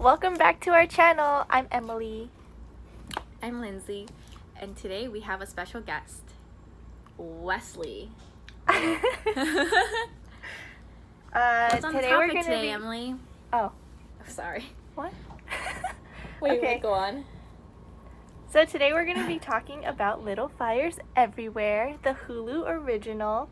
Welcome back to our channel. I'm Emily. I'm Lindsay, and today we have a special guest, Wesley. What's on today the we're topic gonna today, be... Emily? Oh, Sorry. what? Wait, go on. So today we're gonna be talking about Little Fires Everywhere, the Hulu original.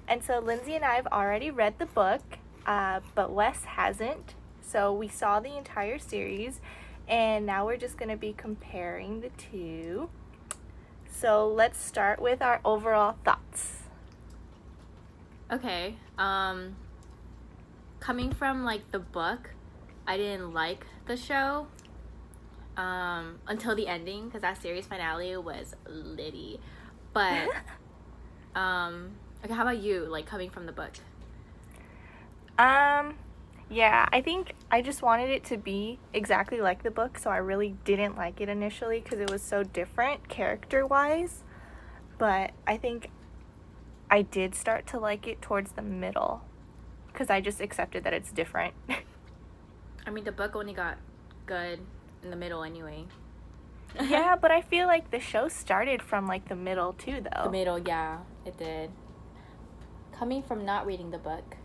And so Lindsay and I have already read the book, but Wes hasn't. So we saw the entire series, and now we're just gonna be comparing the two. So let's start with our overall thoughts. Okay. Coming from like the book, I didn't like the show until the ending, because that series finale was litty. But okay, how about you? Like coming from the book. Yeah, I think I just wanted it to be exactly like the book, so I really didn't like it initially because it was so different character-wise. But I think I did start to like it towards the middle because I just accepted that it's different. I mean, the book only got good in the middle anyway. Yeah, but I feel like the show started from like the middle too, though. The middle, yeah, it did. Coming from not reading the book,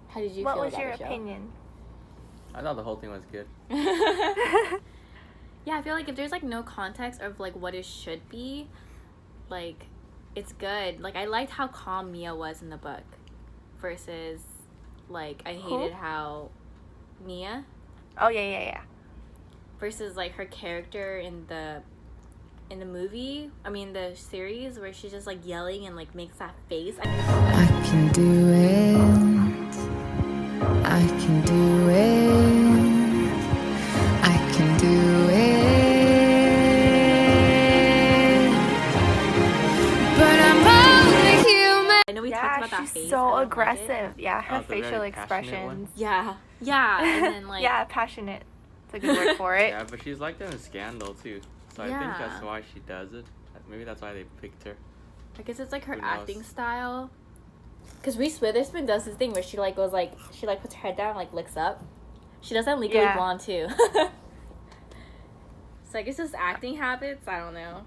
how did you feel about the show? What was your opinion? I thought the whole thing was good. Yeah, I feel like if there's like no context of like what it should be, like it's good. Like I liked how calm Mia was in the book versus like I hated how Mia Oh, yeah. versus like her character in the movie, the series, where she's just like yelling and like makes that face. I can do it. I can do it. I can do it. But I'm only human. I know we talked about that she's face. I so don't like it. aggressive. Yeah, her the very facial passionate expressions. Yeah, and then like Yeah, passionate. It's a good word for it. Yeah, but she's like that in Scandal too. So I think Yeah. that's why she does it. Maybe that's why they picked her. I guess it's like her Who knows? acting style. Cause Reese Witherspoon does this thing where she like goes like she like puts her head down and, like looks up. She does that in Legally Yeah. Blonde too. So I guess it's acting habits. I don't know.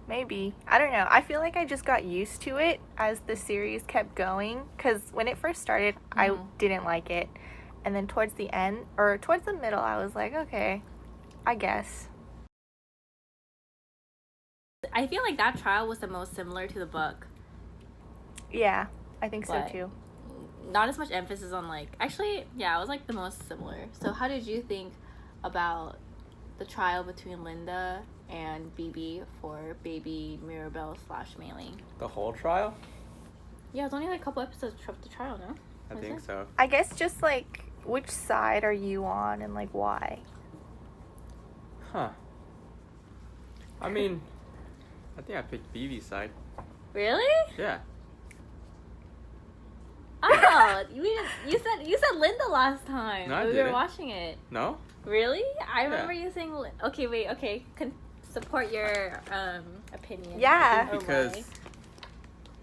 Maybe. I don't know. I feel like I just got used to it as the series kept going. Because when it first started, I didn't like it. And then towards the end, or towards the middle, I was like, okay, I guess. I feel like that trial was the most similar to the book. Yeah, I think so But- too. Not as much emphasis on like actually, yeah, it was like the most similar. So how did you think about the trial between Linda and BB for baby Mirabelle / Mailing? The whole trial? Yeah, it's only like a couple episodes of the trial, no? I Was think it? so. I guess just like, which side are you on and like why? Huh. I mean, I think I picked BB's side. Really? Yeah. Oh, you said Linda last time No, I when we were didn't. watching it. No? Really? I remember you saying okay. Support your opinion. Yeah. Or Because why.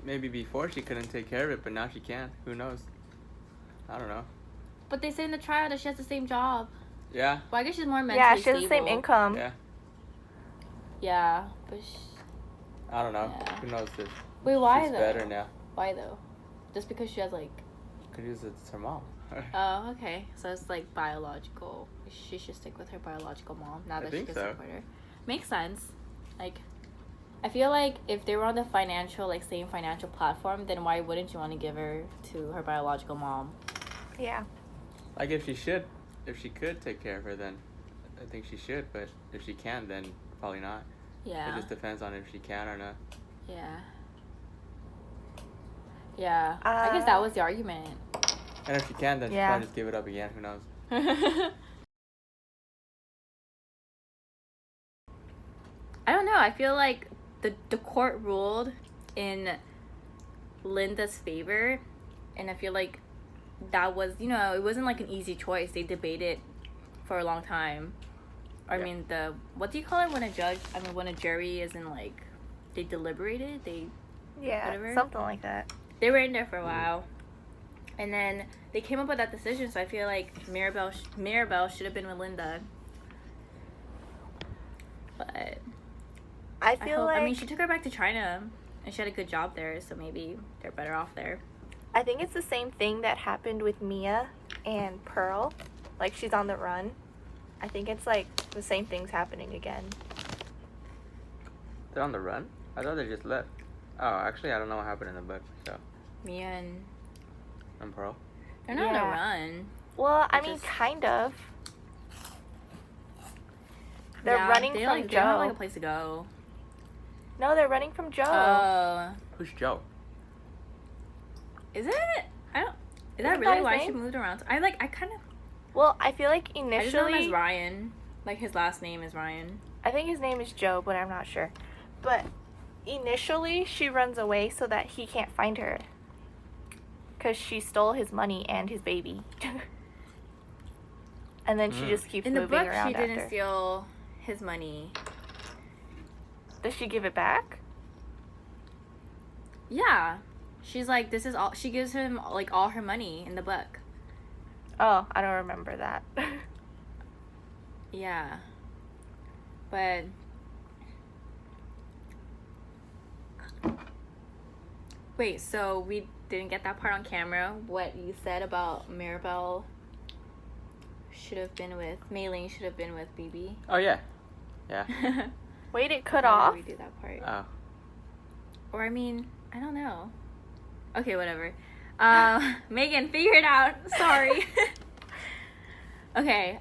maybe before she couldn't take care of it, but now she can. Who knows? I don't know. But they say in the trial that she has the same job. Yeah. Well, I guess she's more mentally Yeah, she has the stable. same income. Yeah. Yeah, but I don't know. Yeah. Who knows if wait, why she's though? better now. Why though? Just because she has like. Because it's her mom. Oh, okay. So it's like biological. She should stick with her biological mom now I that she think can so. support her. Makes sense. Like, I feel like if they were on the same financial platform, then why wouldn't you want to give her to her biological mom? Yeah. Like if she could take care of her, then I think she should. But if she can, then probably not. Yeah. It just depends on if she can or not. Yeah. Yeah. I guess that was the argument. And if she can, then she'll Yeah. probably just give it up again. Who knows? I don't know. I feel like the court ruled in Linda's favor, and I feel like that was, it wasn't like an easy choice. They debated for a long time. I Yeah. mean, what do you call it when when a jury is in like, they deliberated? Yeah, Whatever. something like that. They were in there for a while. And then they came up with that decision, so I feel like Mirabelle should have been with Linda. But I feel like I mean, she took her back to China, and she had a good job there, so maybe they're better off there. I think it's the same thing that happened with Mia and Pearl. Like, she's on the run. I think it's like the same thing's happening again. They're on the run? I thought they just left. Oh, actually, I don't know what happened in the book, so. Mia And Pearl? they're not on a Yeah. run. Well, I It's mean, just- kind of. They're Yeah, running they from like, They don't have like a Joe. place to go. No, they're running from Joe. Oh, Who's Joe? is it? I don't. Is Isn't that that really his why name? she moved around? I kind of. Well, I feel like I just know him as initially, Ryan. Like his last name is Ryan. I think his name is Joe, but I'm not sure. But initially, she runs away so that he can't find her. Because she stole his money and his baby. And then she just keeps In the moving book, around she didn't after. steal his money. Does she give it back? Yeah, she's like, this is all. She gives him like all her money in the book. Oh, I don't remember that. Yeah, but wait, so we didn't get that part on camera. What you said about Mirabelle should have been with Mei-Ling, should have been with BB. Oh, yeah. Yeah. Wait, it cut Why off? did we do that part? Oh. Or I mean, I don't know. Okay, whatever. Megan, figure it out. Sorry. Okay.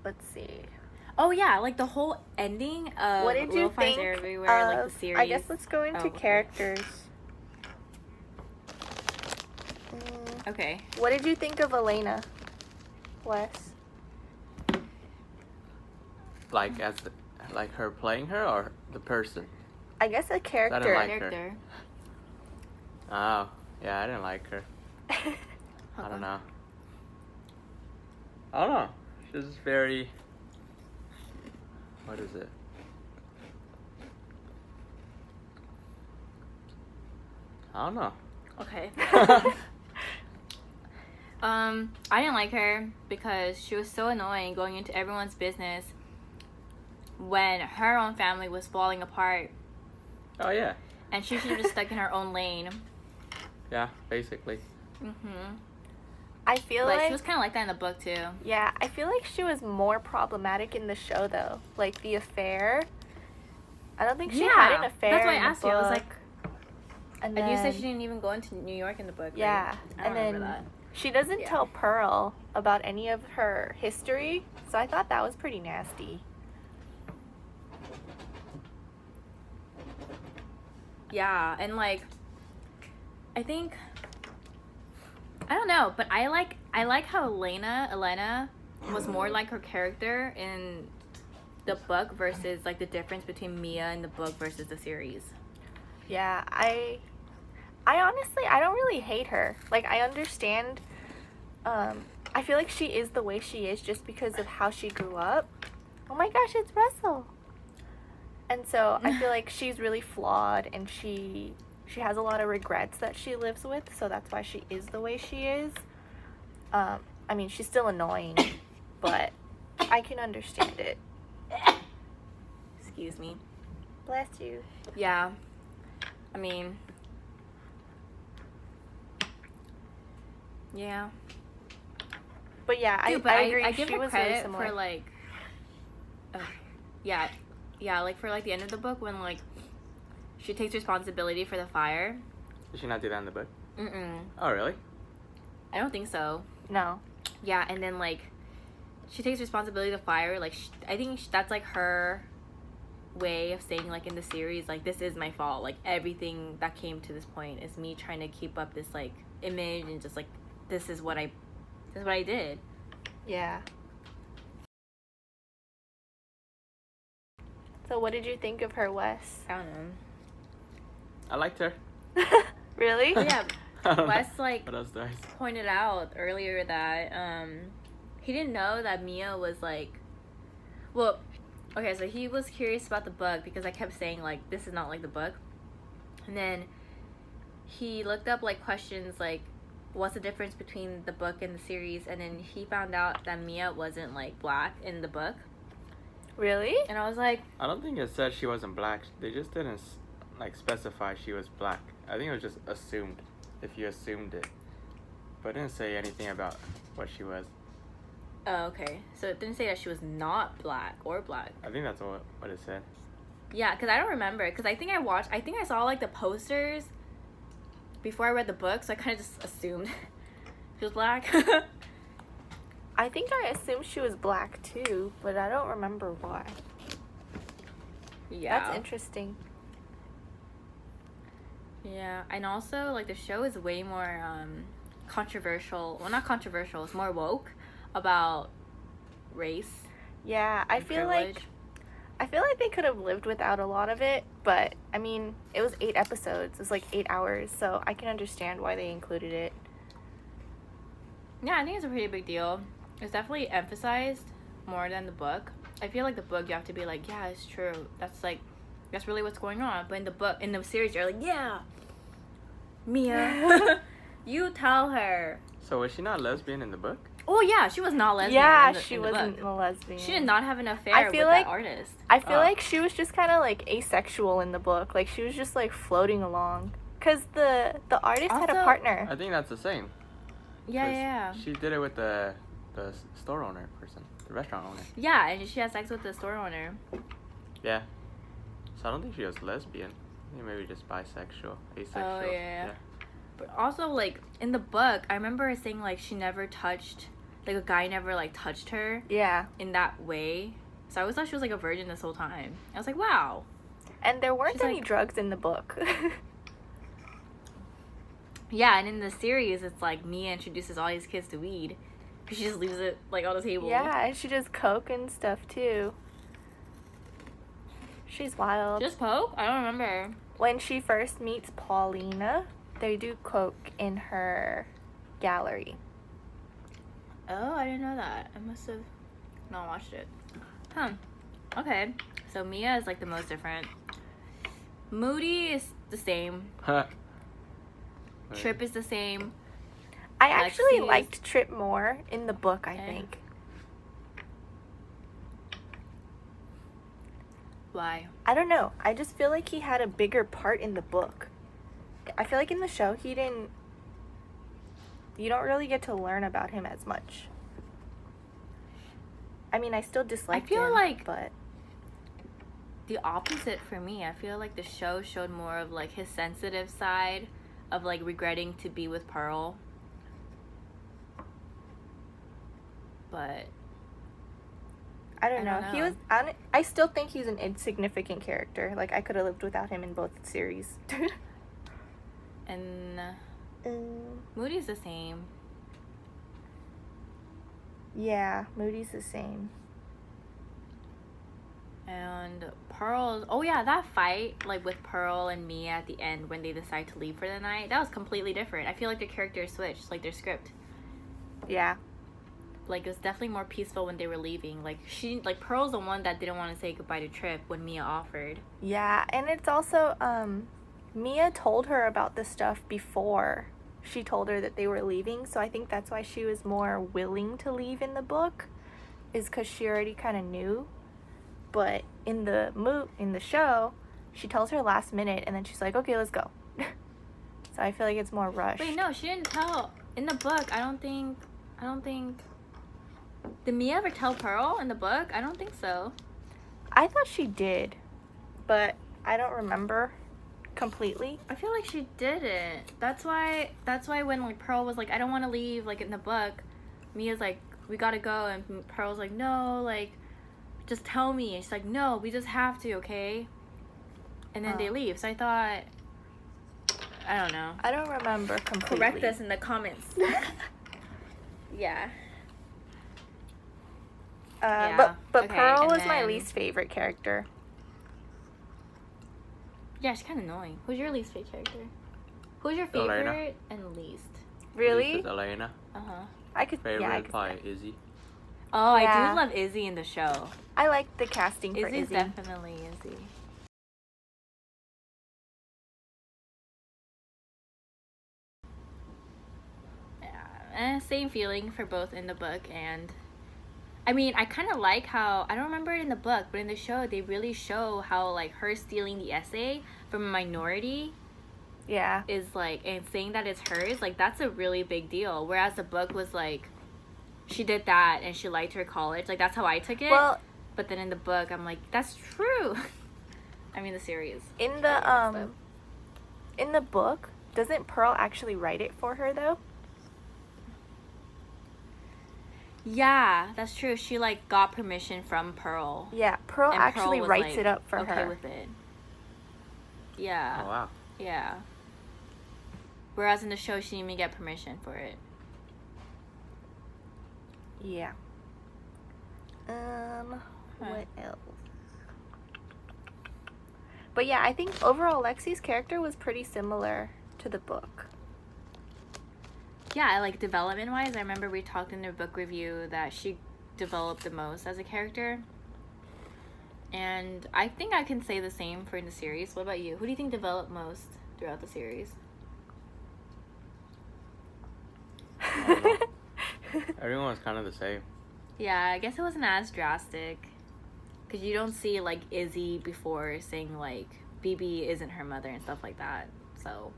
Let's see. Oh yeah, like the whole ending of What did you Little Fires think Everywhere, like of, the series. I guess let's go into Oh, okay. characters. Okay. What did you think of Elena, Wes? Like, like her playing her or the person? I guess a character. like her. Character. Oh, yeah, I didn't like her. I don't know. I don't know. She was very... What is it? I don't know. Okay. I didn't like her because she was so annoying going into everyone's business when her own family was falling apart, Oh, yeah. and she should have just stuck in her own lane. Yeah, basically. I feel But like she was kind of like that in the book too. yeah, I feel like she was more problematic in the show though. Like the affair. I don't think she had an affair. That's why I in the asked you. I was like, book. And and you said then- she didn't even go into New York in the book. Yeah, right? I and don't remember then that. she doesn't Yeah. tell Pearl about any of her history, so I thought that was pretty nasty. Yeah, and like, I think, I don't know, but I like how Elena was more like her character in the book versus like the difference between Mia in the book versus the series. Yeah, I honestly, I don't really hate her. Like, I understand, I feel like she is the way she is just because of how she grew up. Oh my gosh, it's Russell. And so I feel like she's really flawed, and she has a lot of regrets that she lives with, so that's why she is the way she is. I mean, she's still annoying, but I can understand it. Excuse me. Bless you. Yeah, I mean, yeah. But yeah, Dude, I agree. I give she her was credit really similar. for like, yeah, like for like the end of the book when like she takes responsibility for the fire. Did she not do that in the book? Mm-mm. Oh, really? I don't think so. No. Yeah, and then like she takes responsibility to fire. Like I think that's like her way of saying like in the series like this is my fault. Like everything that came to this point is me trying to keep up this like image and just like this is what I did. Yeah. So what did you think of her, Wes? I don't know. I liked her. Really? Yeah, I don't know. Wes like What else do I say? pointed out earlier that he didn't know that Mia was like, well, okay, so he was curious about the book because I kept saying like this is not like the book, and then he looked up like questions like what's the difference between the book and the series, and then he found out that Mia wasn't like black in the book. Really? And I was like, I don't think it said she wasn't black. They just didn't like specify she was black. I think it was just assumed, if you assumed it. But it didn't say anything about what she was. oh, okay. So it didn't say that she was not black or black. I think that's what it said. Yeah, because I don't remember. Because I think I saw like the posters before I read the book, so I kind of just assumed she was black. I think I assumed she was black too, but I don't remember why. Yeah. That's interesting. Yeah, and also like the show is way more controversial. Well, not controversial. It's more woke about race. Yeah, I and feel privilege. like they could have lived without a lot of it, but I mean, it was 8 episodes. It was like 8 hours, so I can understand why they included it. Yeah, I think it's a pretty big deal. It's definitely emphasized more than the book. I feel like the book you have to be like, yeah, it's true. That's really what's going on. But in the series, you're like, yeah, Mia, you tell her. So was she not lesbian in the book? Oh yeah, she was not lesbian. Yeah, in the she book. wasn't a lesbian. She did not have an affair I with feel that like- artist. I feel Oh. like she was just kind of like asexual in the book. Like she was just like floating along. Cause the artist had a Also- partner. I think that's the same. Yeah, 'Cause yeah. She did it with the store owner person, the restaurant owner. Yeah, and she had sex with the store owner. Yeah. So I don't think she was lesbian. I think maybe just bisexual, asexual. Oh, yeah. But also, like, in the book, I remember her saying, like, she never touched, like, a guy never, like, touched her Yeah. in that way. So I always thought she was, like, a virgin this whole time. I was like, wow. And there weren't She's any like- drugs in the book. Yeah, and in the series, it's like Mia introduces all these kids to weed. She just leaves it, like, on the table. Yeah, and she does coke and stuff too. She's wild. Just Poke? I don't remember. When she first meets Paulina, they do coke in her gallery. Oh, I didn't know that. I must have not watched it. Huh. Okay. So Mia is, like, the most different. Moody is the same. Trip is the same. I actually Lexi's- liked Trip more in the book, I Okay. think. Why? I don't know. I just feel like he had a bigger part in the book. I feel like in the show you don't really get to learn about him as much. I mean, I still dislike feel him, like- but The opposite for me. I feel like the show showed more of, like, his sensitive side of, like, regretting to be with Pearl. But I don't I know. don't He know. was. I still think he's an insignificant character. Like I could have lived without him in both series. and Moody's the same. Yeah, Moody's the same. And Pearl, oh yeah, that fight, like, with Pearl and Mia at the end when they decide to leave for the night, that was completely different. I feel like their characters switched, like, their script. Yeah. Like, it was definitely more peaceful when they were leaving. Like, Pearl's the one that didn't want to say goodbye to Trip when Mia offered. Yeah, and it's also Mia told her about this stuff before she told her that they were leaving, so I think that's why she was more willing to leave in the book, is because she already kind of knew. But in the show, she tells her last minute, and then she's like, "Okay, let's go." So I feel like it's more rushed. Wait, no, she didn't tell. In the book, I don't think. Did Mia ever tell Pearl in the book? I don't think so. I thought she did, but I don't remember completely. I feel like she didn't. That's why when, like, Pearl was like, I don't want to leave, like, in the book, Mia's like, we gotta go, and Pearl's like, no, like, just tell me. And she's like, no, we just have to, okay? And then they Oh. leave. So I thought, I don't know. I don't remember completely. Correct us in the comments. Yeah. Yeah, But okay, Pearl and was my then- least favorite character. Yeah, she's kind of annoying. Who's your least favorite character? Who's your Elena. favorite and least? Really? This is Elena. Uh-huh. I could. Favorite Yeah, I could. probably Izzy. Oh, I Yeah. do love Izzy in the show. I like the casting for Izzy's Izzy. definitely Izzy. Same feeling for both in the book. And I mean, I kind of like how, I don't remember it in the book, but in the show they really show how like her stealing the essay from a minority Yeah. is like, and saying that it's hers, like that's a really big deal. Whereas the book was like, she did that and she lied to her college. Like that's how I took it. Well, but then in the book I'm like, that's true. I mean the series. in the book, doesn't Pearl actually write it for her though? Yeah, that's true. She like got permission from Pearl. Yeah, Pearl And actually was, writes like, it up for okay her. with it. Yeah. Oh wow. Yeah. Whereas in the show she didn't even get permission for it. Yeah. What else? But yeah, I think overall Lexi's character was pretty similar to the book. Yeah, like development wise, I remember we talked in the book review that she developed the most as a character. And I think I can say the same for the series. What about you? Who do you think developed most throughout the series? Everyone was kind of the same. Yeah, I guess it wasn't as drastic. Because you don't see, like, Izzy before saying, like, BB isn't her mother and stuff like that. So.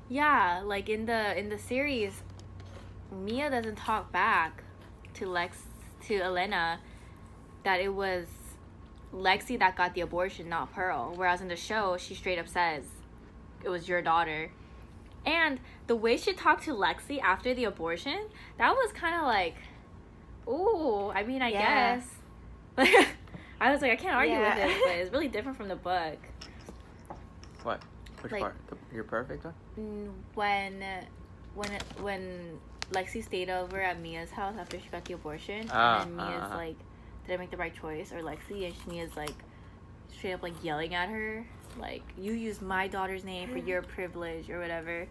Yeah, like, in the series, Mia doesn't talk back to Elena that it was Lexi that got the abortion, not Pearl. Whereas in the show, she straight up says, it was your daughter. And the way she talked to Lexi after the abortion, that was kind of like, ooh, I mean, I guess. I was like, I can't argue with it, but it's really different from the book. What? Which Like- part? Your perfect one? When Lexi stayed over at Mia's house after she got the abortion, Ah, and then Mia's like, did I make the right choice? Or Lexi, and Mia's like, straight up like yelling at her, like, you used my daughter's name for your privilege or whatever.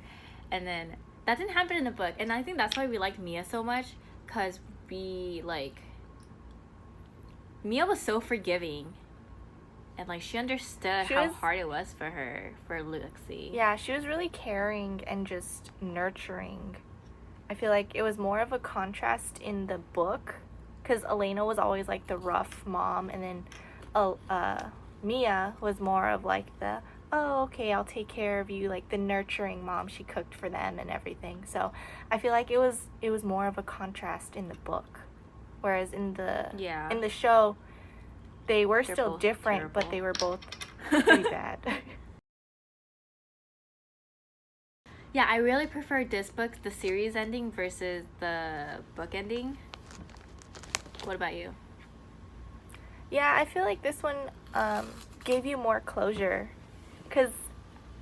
And then that didn't happen in the book, and I think that's why we liked Mia so much, because we like, Mia was so forgiving, and like she understood how hard it was for her, for Lexi. Yeah, she was really caring and just nurturing. I feel like it was more of a contrast in the book, because Elena was always like the rough mom, and then Mia was more of like the, oh, okay, I'll take care of you, like the nurturing mom. She cooked for them and everything. So I feel like it was more of a contrast in the book, whereas in the show they were They're still both different, terrible. but they were both pretty bad. Yeah, I really prefer this book, the series ending, versus the book ending. What about you? Yeah, I feel like this one gave you more closure, because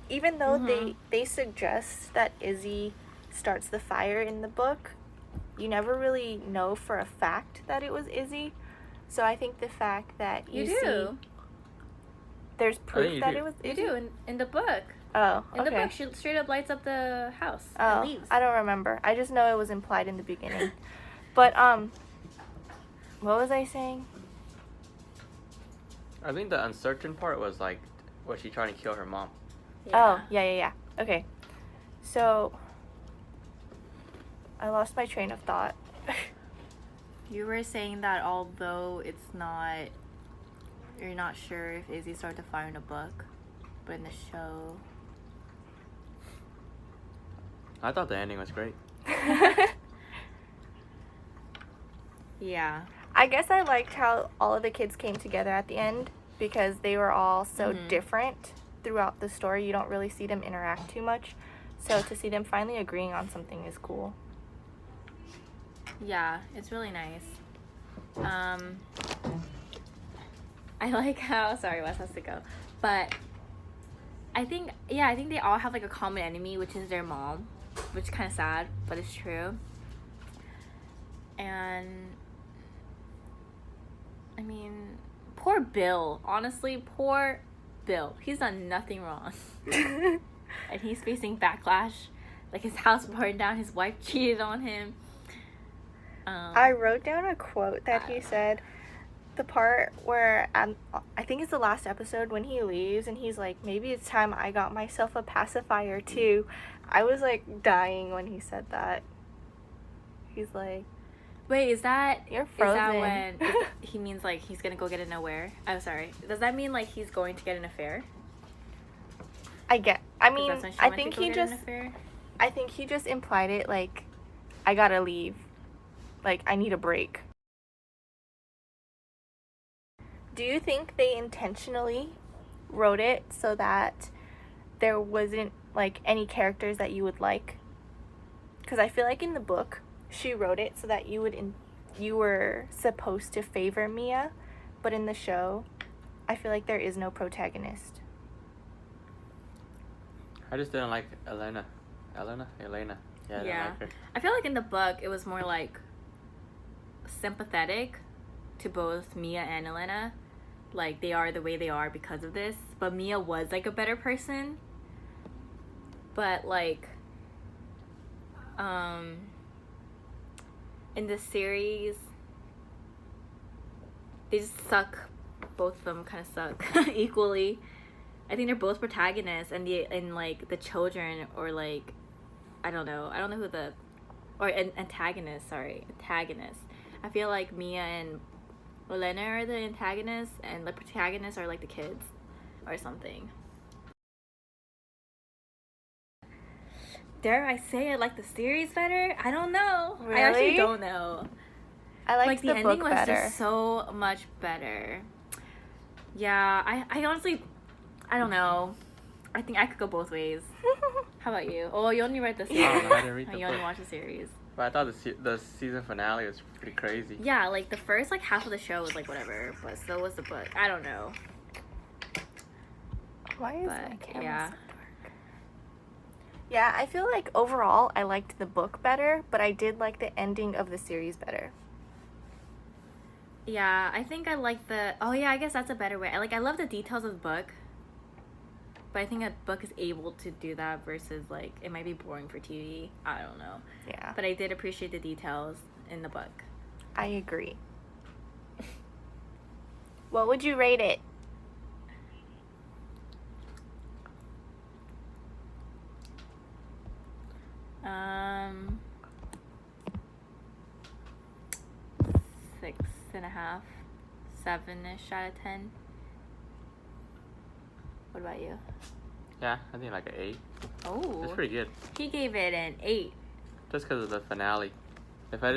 even though they suggest that Izzy starts the fire in the book, you never really know for a fact that it was Izzy. So I think the fact that you see there's proof that it was Izzy. You do in the book. Oh, In okay. the book, she straight up lights up the house Oh, and leaves. I don't remember. I just know it was implied in the beginning. But what was I saying? I think the uncertain part was like, was she trying to kill her mom? Oh, yeah. Okay. So I lost my train of thought. You were saying that although you're not sure if Izzy started the fire in the book, but in the show. I thought the ending was great. Yeah. I guess I liked how all of the kids came together at the end, because they were all so different throughout the story. You don't really see them interact too much. So to see them finally agreeing on something is cool. Yeah, it's really nice. I like how, sorry, Wes has to go, but I think they all have like a common enemy, which is their mom, which is kind of sad, but it's true. And I mean, poor Bill, honestly, poor Bill. He's done nothing wrong. And he's facing backlash. Like, his house burned down, his wife cheated on him. I wrote down a quote that he said. the part where I think it's the last episode when he leaves and he's like, maybe it's time I got myself a pacifier too. I was like dying when he said that. He's like, Wait, is that you're is frozen. that when he means like he's gonna go get an affair? I'm sorry. Does that mean like he's going to get an affair? I 'Cause mean, that's when she I went think to go he get just an affair? I think he just implied it like, I gotta leave. Like, I need a break. Do you think they intentionally wrote it so that there wasn't, like, any characters that you would like? Because I feel like in the book, she wrote it so that you were supposed to favor Mia, but in the show, I feel like there is no protagonist. I just didn't like Elena. Elena? Yeah, I didn't like her. I feel like in the book it was more like sympathetic to both Mia and Elena. Like they are the way they are because of this. But Mia was like a better person. But like in the series they just suck. Both of them kind of suck equally. I think they're both protagonists, and like the children, or like I don't know who the antagonists. I feel like Mia and Elena are the antagonists, and the protagonists are like the kids, or something. Dare I say I like the series better? I don't know. Really? I actually don't know. I liked Like the the ending book was better. just so much better. Yeah, I honestly, I don't know. I think I could go both ways. How about you? Oh, you only read the series. I didn't read the You only book. watched the series. But I thought the season finale was pretty crazy. Yeah, like the first like half of the show was like whatever, but so was the book. I don't know. Why is But, my camera yeah. so dark? Yeah, I feel like overall I liked the book better, but I did like the ending of the series better. Yeah, I think I like the. Oh yeah, I guess that's a better way. I love the details of the book, but I think a book is able to do that versus like it might be boring for TV. I don't know, Yeah, but I did appreciate the details in the book. I agree. What would you rate it? Um, 6.5, 7-ish out of 10. What about you? Yeah, I think like an 8. Oh, It's pretty good. he gave it an 8. Just because of the finale. If I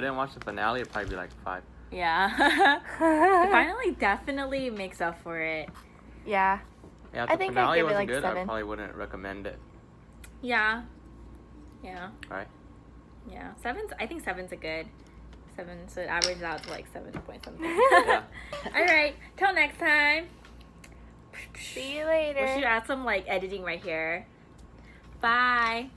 didn't watch the finale, it'd probably be like 5. Yeah. It finally definitely makes up for it. Yeah, Yeah, if I the think I'd finale give it, wasn't like, good, 7. I probably wouldn't recommend it. Yeah. Yeah. Right? Yeah. I think 7's a good 7, so it averages out to like 7 point something. Yeah. All right. Till next time. see you We later. should add some like editing right here. Bye.